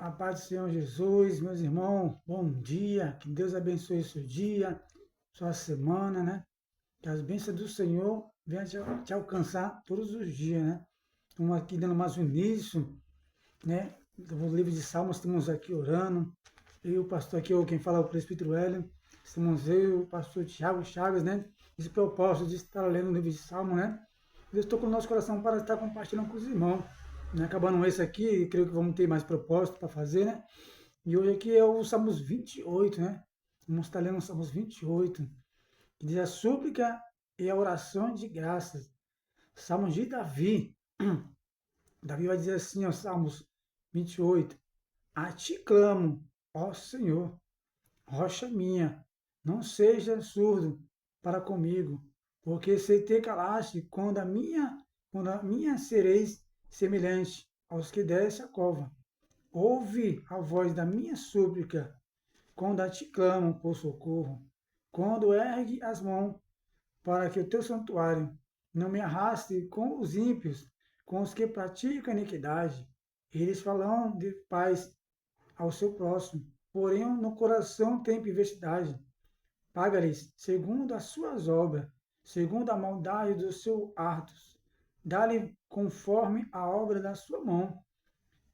A paz do Senhor Jesus, meus irmãos, bom dia, que Deus abençoe o seu dia, sua semana, né? Que as bênçãos do Senhor venham te alcançar todos os dias, né? Estamos aqui dando mais um início, né? Do livro de Salmos, estamos aqui orando. Eu e o pastor aqui, quem fala é o presbítero Hélio, estamos eu e o pastor Tiago Chagas, né? Esse propósito de estar lendo o livro de Salmos, né? Deus tocou no nosso coração para estar compartilhando com os irmãos. Né? Acabando esse aqui, creio que vamos ter mais propósito para fazer, né? E hoje aqui é o Salmos 28, né? Vamos estar lendo o Salmos 28, que diz a súplica e a oração de graças. Salmos de Davi. Davi vai dizer assim, ó, Salmos 28. A ti clamo, ó Senhor, rocha minha, não seja surdo para comigo, porque se te calaste quando a minha sereis semelhante aos que desce a cova. Ouve a voz da minha súplica, quando a ti clamo por socorro, quando ergue as mãos para que o teu santuário não me arraste com os ímpios, com os que praticam iniquidade. Eles falam de paz ao seu próximo, porém no coração tem perversidade. Paga-lhes segundo as suas obras, segundo a maldade dos seus atos. Dá-lhe conforme a obra da sua mão.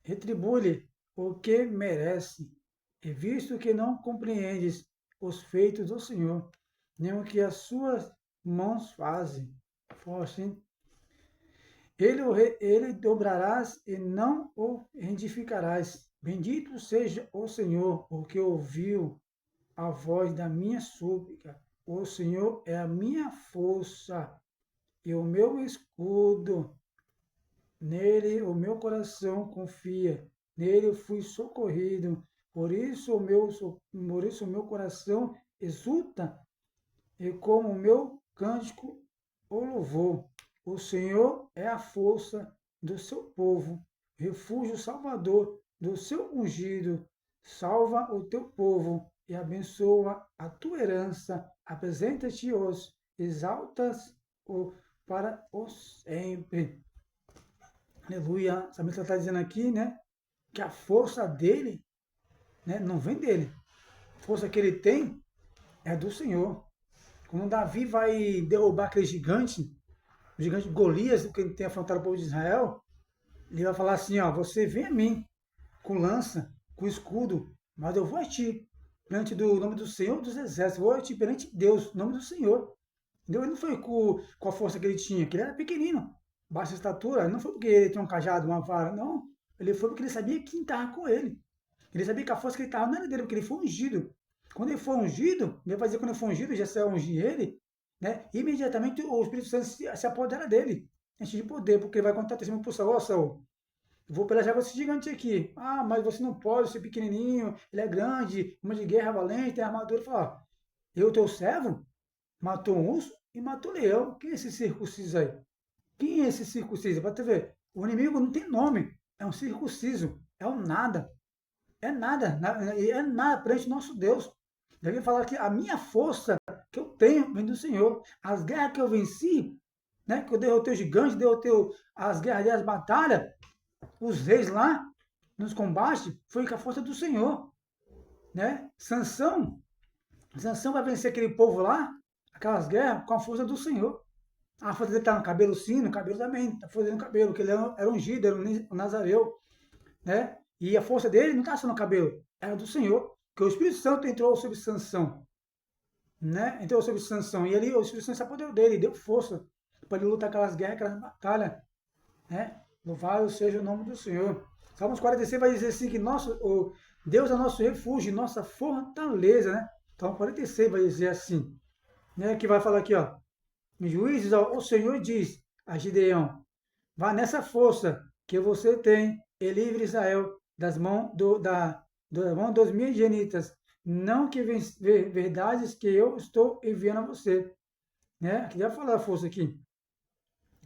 Retribui-lhe o que merece, e visto que não compreendes os feitos do Senhor, nem o que as suas mãos fazem. Forte, hein? Ele dobrarás e não o rendificarás. Bendito seja o Senhor, porque ouviu a voz da minha súplica. O Senhor é a minha força e o meu escudo. Nele o meu coração confia, nele eu fui socorrido, por isso o meu coração exulta, e como o meu cântico o louvor. O Senhor é a força do seu povo, refúgio salvador do seu ungido. Salva o teu povo e abençoa a tua herança. Apresenta-te os exaltas-o para o sempre. Aleluia. A Bíblia está dizendo aqui, né, que a força dele, né, não vem dele. A força que ele tem é do Senhor. Quando Davi vai derrubar aquele gigante, o gigante Golias, que ele tem afrontado o povo de Israel, ele vai falar assim, ó, você vem a mim com lança, com escudo, mas eu vou a ti, perante do nome do Senhor dos Exércitos, vou a ti perante Deus, nome do Senhor. Entendeu? Ele não foi com a força que ele tinha, que ele era pequenino, baixa estatura, não foi porque ele tinha um cajado, uma vara, não. Ele foi porque ele sabia quem estava com ele. Ele sabia que a força que ele estava não era dele, porque ele foi ungido. Quando ele foi ungido, ele vai dizer quando ele foi ungido, já se ungir ele, né? Imediatamente o Espírito Santo se apodera dele, enche de poder, porque ele vai contar testemunho para o Saul, ó Saul, eu vou pelejar com esse gigante aqui. Ah, mas você não pode ser pequenininho, ele é grande, uma de guerra valente, tem armadura. Fala, ó, eu, teu servo, matou um urso e matou um leão. Quem é esse circunciso aí? Quem é esse circunciso? Para tu ver, o inimigo não tem nome, é um circunciso, é um nada. É nada perante o nosso Deus. Deve falar que a minha força que eu tenho vem do Senhor. As guerras que eu venci, né, que eu derrotei o gigante, derrotei as guerras e as batalhas, os reis lá, nos combates, foi com a força do Senhor. Né? Sansão vai vencer aquele povo lá, aquelas guerras, com a força do Senhor. A força dele está no cabelo, sim, no cabelo também, está fazendo no cabelo, porque ele era ungido, era um nazareu, né? E a força dele não está só no cabelo, era do Senhor, que o Espírito Santo entrou sobre Sansão, né? Entrou sobre Sansão, e ali o Espírito Santo se apoderou dele, deu força para ele lutar aquelas guerras, aquelas batalhas, né? Louvado seja o nome do Senhor. Salmos 46 vai dizer assim que o Deus é nosso refúgio, nossa fortaleza, né? Salmo 46 vai dizer assim, né? Que vai falar aqui, ó, em Juízes, ó, o Senhor diz a Gideão, vá nessa força que você tem e livre Israel das mãos dos midianitas, não que verdades que eu estou enviando a você. Né? Aqui já falar a força aqui.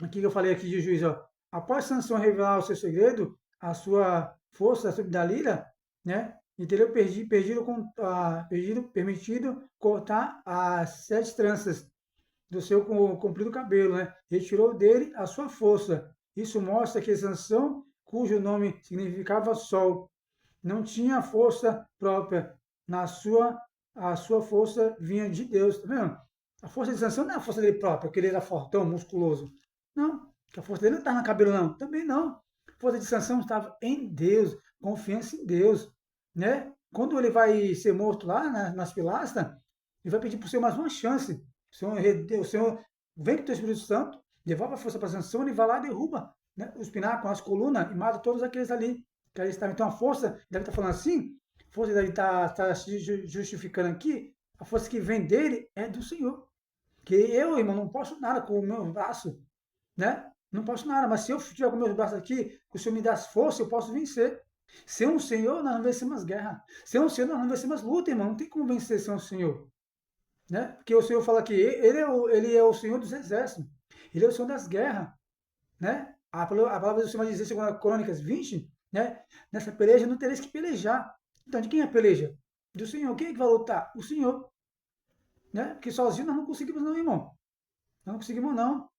Aqui que eu falei aqui de juiz, ó. Após Sansão revelar o seu segredo, a sua força sobre Dalila, né? E teria permitido cortar as 7 tranças do seu comprido cabelo, né? Retirou dele a sua força. Isso mostra que Sansão, cujo nome significava sol, não tinha força própria. A sua força vinha de Deus, tá vendo? A força de Sansão não é a força dele própria, porque ele era fortão, musculoso. Não, que a força dele não estava no cabelo, não. Também não. A força de Sansão estava em Deus, confiança em Deus, né? Quando ele vai ser morto lá nas pilastras, ele vai pedir para o Senhor mais uma chance. O Senhor vem com o teu Espírito Santo, devolve a força para Sansão, ele vai lá e derruba, né, os pináculos, as colunas, e mata todos aqueles ali. Que ali estavam. Então a força, deve estar falando assim, a força deve estar se justificando aqui, a força que vem dele é do Senhor. Que eu, irmão, não posso nada com o meu braço, né? Não posso nada, mas se eu tiver com meus braços aqui, que o Senhor me dá as forças, eu posso vencer. Sem um Senhor, nós não vencemos as guerras. Sem um Senhor, nós não vencemos as lutas, irmão. Não tem como vencer sem um Senhor, né? Porque o Senhor fala que ele é o Senhor dos exércitos. Ele é o Senhor das guerras, né? A palavra do Senhor vai dizer, segundo Crônicas 20, né? Nessa peleja não tereis que pelejar. Então, de quem é a peleja? Do Senhor. Quem é que vai lutar? O Senhor, né? Porque sozinho nós não conseguimos não, irmão. Nós não conseguimos não.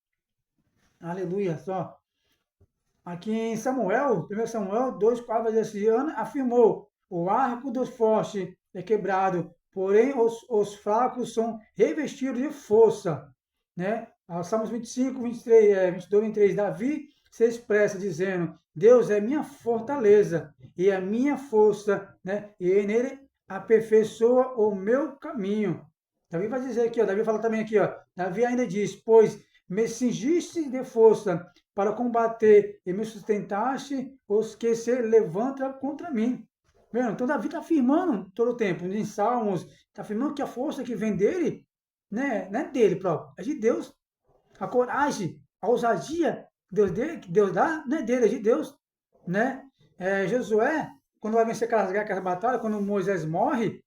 Aleluia, só. Aqui em Samuel, 1 Samuel 2,4 vai dizer assim, Ana afirmou, o arco dos fortes é quebrado, porém os fracos são revestidos de força, né? Salmos 25, 23, 22, 23, Davi se expressa dizendo, Deus é minha fortaleza e a minha força, né? E nele aperfeiçoa o meu caminho. Davi vai dizer aqui, ó, Davi fala também aqui, ó, Davi ainda diz, pois me cingiste de força para combater e me sustentaste os que se levantam contra mim. Vendo? Então Davi está afirmando todo o tempo, em Salmos, está afirmando que a força que vem dele, né, não é dele próprio, é de Deus. A coragem, a ousadia que Deus dá, não é dele, é de Deus. Né? Josué, quando vai vencer aquelas guerras, aquelas batalhas, quando Moisés morre,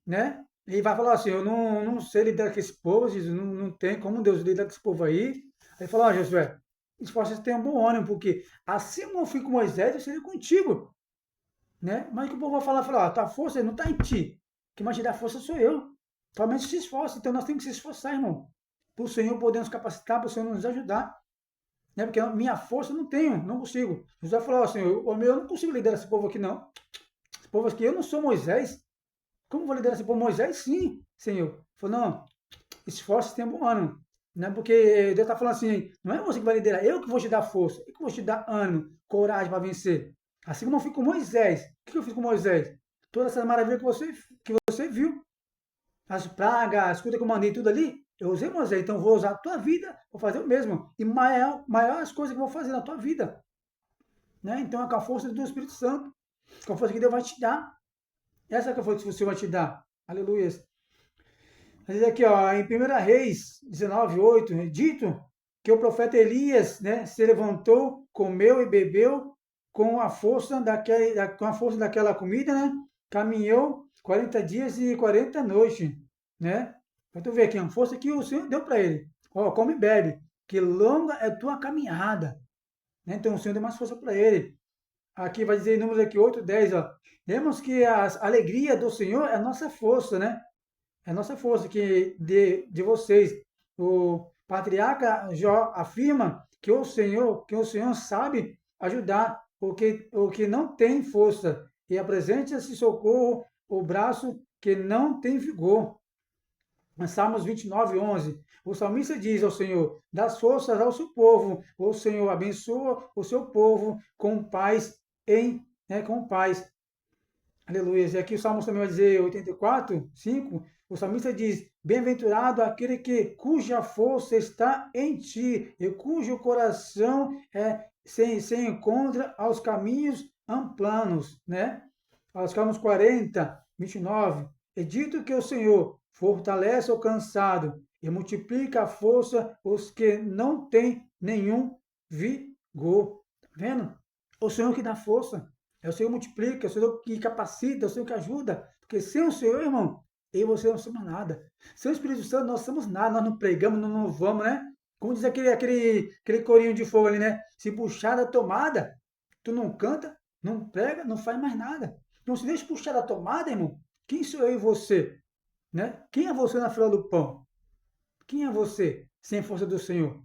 né? Ele vai falar assim, eu não sei lidar com esse povo, Jesus, não tem como Deus lidar com esse povo aí. Aí ele fala, ó, Josué, esforça ter um bom ânimo, porque assim como eu fui com Moisés, eu serei contigo, né? Mas o que o povo vai falar, ó, tua força não está em ti, quem vai te dar força sou eu. Somente se esforça, então nós temos que se esforçar, irmão, para o Senhor poder nos capacitar, para o Senhor nos ajudar, né? Porque a minha força eu não tenho, não consigo. Josué falou assim, eu não consigo liderar esse povo aqui não, esse povo aqui, eu não sou Moisés, como vou liderar esse povo? Moisés, sim, Senhor. Ele falou, não, esforço tem bom ânimo. Né? Porque Deus está falando assim, não é você que vai liderar, eu que vou te dar força, eu que vou te dar ânimo, coragem para vencer. Assim como eu fiz com Moisés. O que eu fiz com Moisés? Todas essas maravilhas que você viu, as pragas, as coisas que eu mandei tudo ali, eu usei Moisés, então eu vou usar a tua vida, vou fazer o mesmo. E maior as coisas que eu vou fazer na tua vida. Né? Então é com a força do Espírito Santo, com a força que Deus vai te dar. Essa é a força que o Senhor vai te dar. Aleluia. Mas aqui, ó, em 1 Reis 19:8, é dito que o profeta Elias, né, se levantou, comeu e bebeu com a força daquela comida, né? Caminhou 40 dias e 40 noites, né? Então tu vê aqui, a força que o Senhor deu para ele. Ó, come e bebe, que longa é tua caminhada, né? Então o Senhor deu mais força para ele. Aqui vai dizer em números aqui 8, 10, ó. Vemos que a alegria do Senhor é a nossa força, né? É a nossa força de vocês. O patriarca Jó afirma que o Senhor sabe ajudar o que não tem força e apresenta-se socorro o braço que não tem vigor. Salmos 29:11. O salmista diz ao Senhor: das forças ao seu povo. O Senhor abençoa o seu povo com paz com paz. Aleluia. E aqui o Salmos também vai dizer 84:5. O salmista diz: bem-aventurado aquele cuja força está em ti e cujo coração se encontra aos caminhos amplanos, né? Aos Salmos 40:29. É dito que o Senhor fortalece o cansado e multiplica a força os que não têm nenhum vigor. Tá vendo? O Senhor que dá força. É o Senhor que multiplica, é o Senhor que capacita, é o Senhor que ajuda. Porque sem o Senhor, irmão, eu e você não somos nada. Sem o Espírito Santo, nós somos nada. Nós não pregamos, não vamos, né? Como diz aquele corinho de fogo ali, né? Se puxar da tomada, tu não canta, não prega, não faz mais nada. Então, se deixa puxar da tomada, irmão, quem sou eu e você? Né? Quem é você na fila do pão? Quem é você sem a força do Senhor?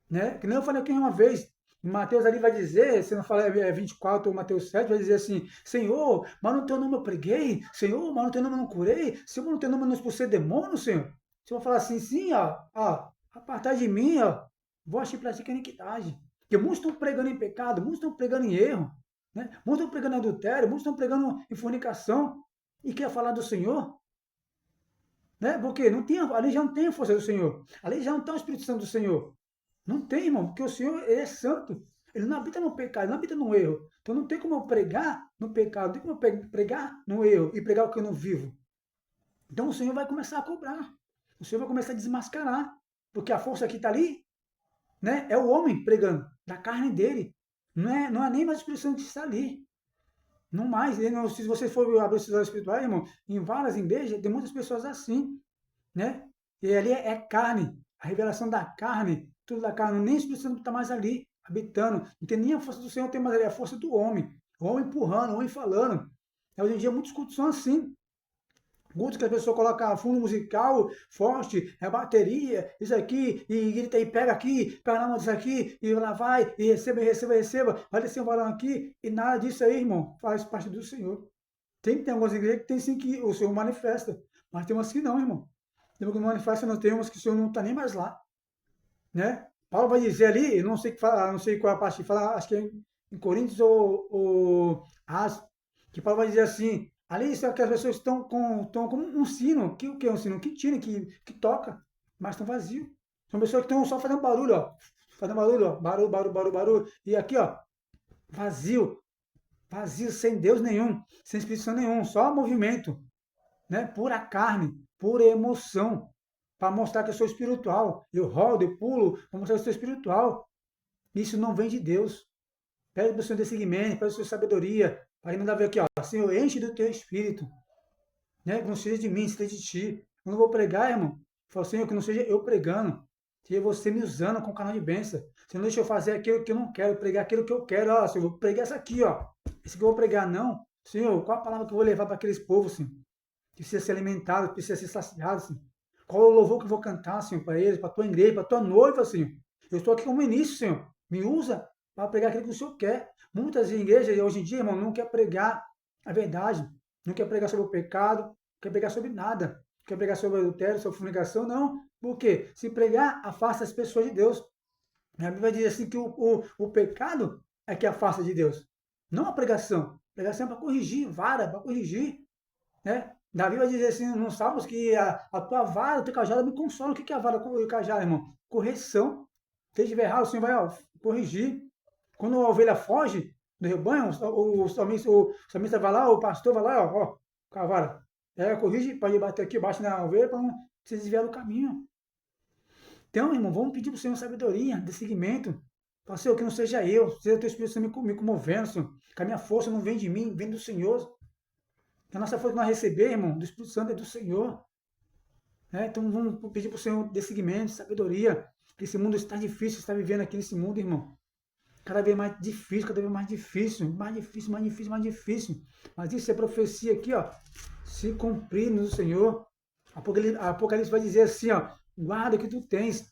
Né? Que nem eu falei aqui uma vez, Em Mateus ali vai dizer, se não falar 24 ou Mateus 7, vai dizer assim, Senhor, mas no teu nome eu preguei, Senhor, mas no teu nome eu não curei, Senhor, no teu nome eu não expulsei demônio, Senhor. Se eu falar assim, sim, ó, apartar de mim, ó, vós te pratica iniquidade. Porque muitos estão pregando em pecado, muitos estão pregando em erro, né? Muitos estão pregando em adultério, muitos estão pregando em fornicação, e quer falar do Senhor, né? Porque não tem, ali já não tem a força do Senhor, ali já não está o Espírito Santo do Senhor. Não tem, irmão, porque o Senhor ele é santo. Ele não habita no pecado, ele não habita no erro. Então não tem como eu pregar no pecado, não tem como eu pregar no erro e pregar o que eu não vivo. Então o Senhor vai começar a cobrar. O Senhor vai começar a desmascarar. Porque a força que está ali, né, é o homem pregando, da carne dele. Não é nem mais a expressão que está ali. Não mais. Não, se você for abrir os olhos espirituais, irmão, em várias igrejas, tem muitas pessoas assim, né? E ali é carne, a revelação da carne, tudo da carne, nem o Espírito Santo está mais ali, habitando. Não tem nem a força do Senhor, tem mais ali a força do homem. O homem empurrando, o homem falando. Hoje em dia muitos cultos são assim. Cultos que a pessoa coloca fundo musical forte, é bateria, isso aqui, e grita aí, pega na mão disso aqui, e lá vai, e receba, receba, receba, vai descer um balão aqui, e nada disso aí, irmão, faz parte do Senhor. Tem algumas igrejas que tem sim que o Senhor manifesta, mas tem umas que não, irmão. Tem umas que manifesta, não tem umas que o Senhor não está nem mais lá, né? Paulo vai dizer ali, não sei, não sei qual é a parte que fala, acho que é em Coríntios ou que Paulo vai dizer assim, ali só que as pessoas estão como um sino, que o que é um sino? Que tira, que toca, mas estão vazios. São pessoas que estão só fazendo barulho, ó. Fazendo barulho, ó. Barulho, barulho, barulho, barulho. E aqui, ó, vazio. Vazio, sem Deus nenhum, sem Espírito Santo nenhum, só movimento, né? Pura carne, pura emoção, para mostrar que eu sou espiritual. Eu rodo, eu pulo, para mostrar que eu sou espiritual. Isso não vem de Deus. Pede para o Senhor discernimento, pede para o Senhor sabedoria, para que não dá a ver aqui, ó. Senhor, enche do teu espírito, né? Que não seja de mim, seja de ti. Eu não vou pregar, irmão. Fala, Senhor, que não seja eu pregando, seja você me usando com o canal de bênção. Senhor, deixa eu fazer aquilo que eu não quero, pregar aquilo que eu quero. Ó, Senhor, eu vou pregar essa aqui, ó. Esse que eu vou pregar, não. Senhor, qual a palavra que eu vou levar para aqueles povos, Senhor? Que precisa ser alimentado, precisa ser saciado, Senhor. Qual é o louvor que eu vou cantar, Senhor, para eles, para a tua igreja, para a tua noiva, Senhor? Eu estou aqui como início, Senhor. Me usa para pregar aquilo que o Senhor quer. Muitas igrejas hoje em dia, irmão, não quer pregar a verdade. Não quer pregar sobre o pecado, não quer pregar sobre nada. Não quer pregar sobre adultério, sobre fornicação, não. Por quê? Se pregar, afasta as pessoas de Deus. A Bíblia diz assim que o pecado é que afasta de Deus. Não a pregação. A pregação é para corrigir, vara, para corrigir. Né? Davi vai dizer assim nos Salmos que a tua vara, o teu cajado me consola. O que é a vara e o cajado, irmão? Correção. Se estiver errado, o Senhor vai corrigir. Quando a ovelha foge do rebanho, o salmista vai lá, o pastor vai lá, ó, com a vara. Corrige, pode bater aqui, bate na ovelha para não se desviar do caminho. Então, irmão, vamos pedir para o Senhor sabedoria, discernimento. Para Senhor, que não seja eu, seja o teu Espírito Santo me comovendo, Senhor. Que a minha força não vem de mim, vem do Senhor. Que a nossa força que nós recebemos, irmão, do Espírito Santo é do Senhor. Então, vamos pedir para o Senhor discernimento, sabedoria. Que esse mundo está difícil, está vivendo aqui nesse mundo, irmão. Cada vez mais difícil, cada vez mais difícil, mais difícil, mais difícil, mais difícil. Mas isso é profecia aqui, ó, se cumprir no Senhor. Apocalipse vai dizer assim, ó, guarda o que tu tens,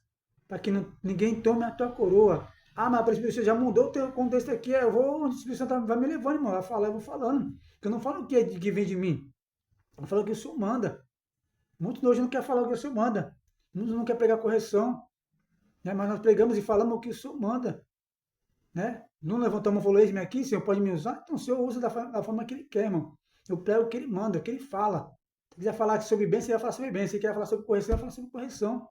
para que ninguém tome a tua coroa. Ah, mas o Espírito Santo já mudou o teu contexto aqui, eu vou, o Espírito Santo vai me levando, irmão, vai falar, eu vou falando. Porque eu não falo o que, que vem de mim, eu falo o que o Senhor manda. Muitos de hoje não querem falar o que o Senhor manda, muitos não querem pregar correção, né? Mas nós pregamos e falamos o que o Senhor manda. Né? Não levantamos e falou, eis-me aqui, o Senhor pode me usar? Então o Senhor usa da forma que Ele quer, irmão. Eu prego o que Ele manda, o que Ele fala. Se quiser falar sobre bem, você vai falar sobre bem. Se quer falar sobre correção, vai falar sobre correção.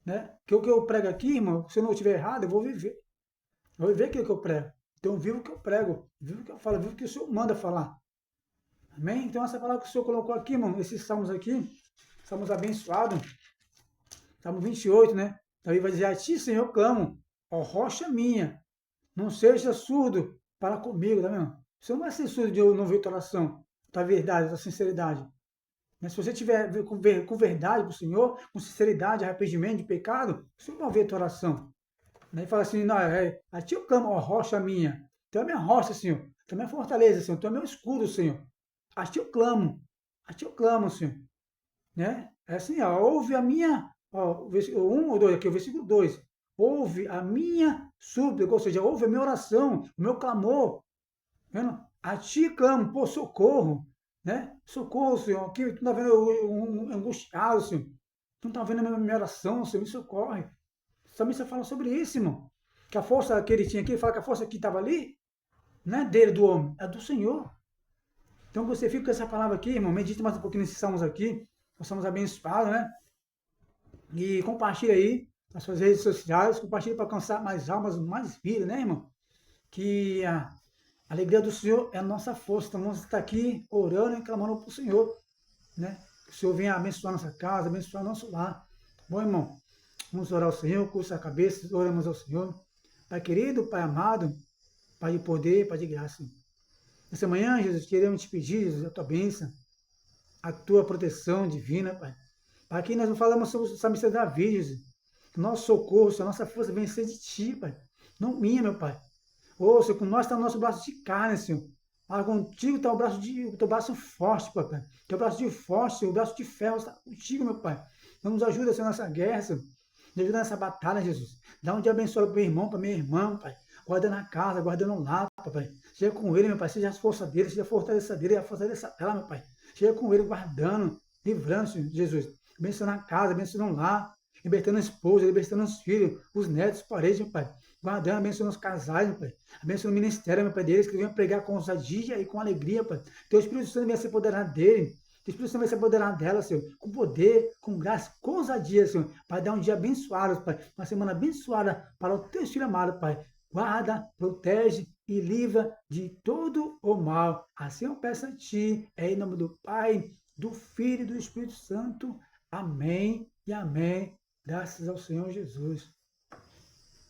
Né? Que o que eu prego aqui, irmão, se eu não estiver errado, eu vou viver. Eu vou viver aquilo que eu prego. Então eu vivo o que eu prego, vivo o que eu falo, vivo o que o Senhor manda falar. Amém? Então essa palavra que o Senhor colocou aqui, irmão, esses salmos aqui, salmos abençoados, salmo 28, né? Davi vai dizer, a ti, Senhor, eu clamo, ó rocha minha, não seja surdo para comigo, tá vendo? Você não vai ser surdo de eu não ver tua oração, tua verdade, tua sinceridade. Mas se você tiver com verdade para o Senhor, com sinceridade, arrependimento de pecado, você não vai ver tua oração. Daí fala assim, não, a ti eu clamo, ó rocha minha. Tu é minha rocha, Senhor. Tu é minha fortaleza, Senhor. Tu é meu escudo, Senhor. A ti eu clamo. A ti eu clamo, Senhor. Né? É assim, ó, ouve a minha... Ó, o 1 ou 2 aqui, o versículo 2. ouve a minha súplica, ou seja, ouve a minha oração, o meu clamor. Vendo? A ti clamo por socorro, né? Socorro, Senhor, que tu não está vendo eu angustiado, Senhor. Tu não está vendo a minha oração, Senhor, me socorre. Também você fala sobre isso, irmão. Que a força que ele tinha aqui, ele fala que a força que estava ali, não é dele, do homem, é do Senhor. Então você fica com essa palavra aqui, irmão, medita mais um pouquinho nesses salmos aqui, nós somos abençoados, né? E compartilha aí nas suas redes sociais, compartilha para alcançar mais almas, mais vidas, né, irmão? Que a alegria do Senhor é a nossa força. Então vamos estar aqui orando e clamando para o Senhor, né? Que o Senhor venha abençoar nossa casa, abençoar nosso lar. Bom, irmão, vamos orar ao Senhor, cursa a cabeça, oramos ao Senhor. Pai querido, Pai amado, Pai de poder, Pai de graça. Nessa manhã, Jesus, queremos te pedir, Jesus, a tua bênção, a tua proteção divina, Pai. Pai, aqui nós não falamos sobre o salmista Davi, Jesus. Que nosso socorro, a nossa força vem ser de ti, Pai. Não minha, meu Pai. Ô, Senhor, com nós está o nosso braço de carne, Senhor. Ah, contigo está o teu braço forte, Pai. Teu braço de forte, Senhor, o braço de ferro está contigo, meu Pai. Então nos ajuda, Senhor, nessa guerra, Senhor. Nos ajuda nessa batalha, Jesus. Dá um dia abençoado para meu irmão, para minha irmã, Pai. Guarda na casa, guarda no lar, Pai. Seja com ele, meu Pai. Seja a força dele, seja a fortaleza dele, a fortaleza dela, meu Pai. Seja com ele, guardando, livrando, Senhor, Jesus. Abençoando a casa, abençoando o lar. Libertando a esposa, libertando os filhos, os netos, os parentes, meu Pai. Guardando, abençoando os casais, meu Pai. Abençoando o ministério, meu Pai, deles, que venham pregar com ousadia e com alegria, Pai. Teu Espírito Santo venha se apoderar dele. Teu Espírito Santo venha se apoderar dela, Senhor. Com poder, com graça, com ousadia, Senhor. Pai, dar um dia abençoado, Pai. Uma semana abençoada para o teu filho amado, Pai. Guarda, protege e livra de todo o mal. Assim eu peço a Ti, em nome do Pai, do Filho e do Espírito Santo. Amém e amém. Graças ao Senhor Jesus.